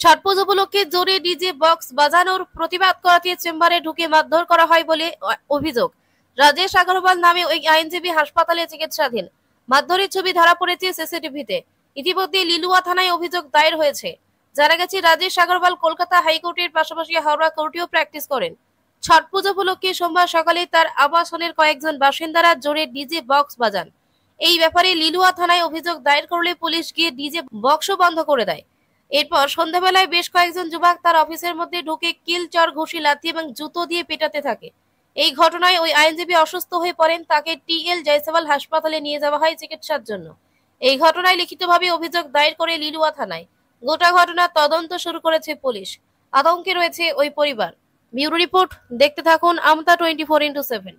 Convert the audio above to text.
ছট পুজো উপলক্ষে জোরে DJ box বাজানোর প্রতিবাদ করাতে চেম্বারে ঢুকে মারধর করা হয় বলে অভিযোগ। রাজেশ আগরওয়াল নামে ওই আইনজীবী হাসপাতালে চিকিৎসাধীন। মারধরের ছবি ধরা পড়েছে সিসিটিভিতে। ইতিমধ্যে লিলুয়া থানায় অভিযোগ দায়ের হয়েছে। জানা গেছে রাজেশ আগরওয়াল কলকাতা হাইকোর্টের পাশাপাশি হাওড়া কোর্টেও প্র্যাকটিস করেন। ছট পুজো উপলক্ষে সোমবার সকালে তার আবাসনের কয়েকজন বাসিন্দারা জোরে ডিজে বক্স বাজান। এই ব্যাপারে লিলুয়া থানায় অভিযোগ দায়ের করলে পুলিশ গিয়ে ডিজে বক্সও বন্ধ করে দেয়। এরপর সন্ধ্যাবেলায় বেশ কয়েকজন যুবক তার অফিসের মধ্যে ঢুকে কিল, চর, ঘুষি, লাথি এবং জুতো দিয়ে পেটাতে থাকে। এই ঘটনায় ওই আইনজীবী অসুস্থ হয়ে পড়েন। তাকে টি.এল. জয়সওয়াল হাসপাতালে নিয়ে যাওয়া হয় চিকিৎসার জন্য। এই ঘটনায় লিখিতভাবে অভিযোগ দায়ের করে লিলুয়া থানায়। গোটা ঘটনার তদন্ত শুরু করেছে পুলিশ। আতঙ্কে রয়েছে ওই পরিবার। ব্যুরো রিপোর্ট, দেখতে থাকুন আমতা 24x7।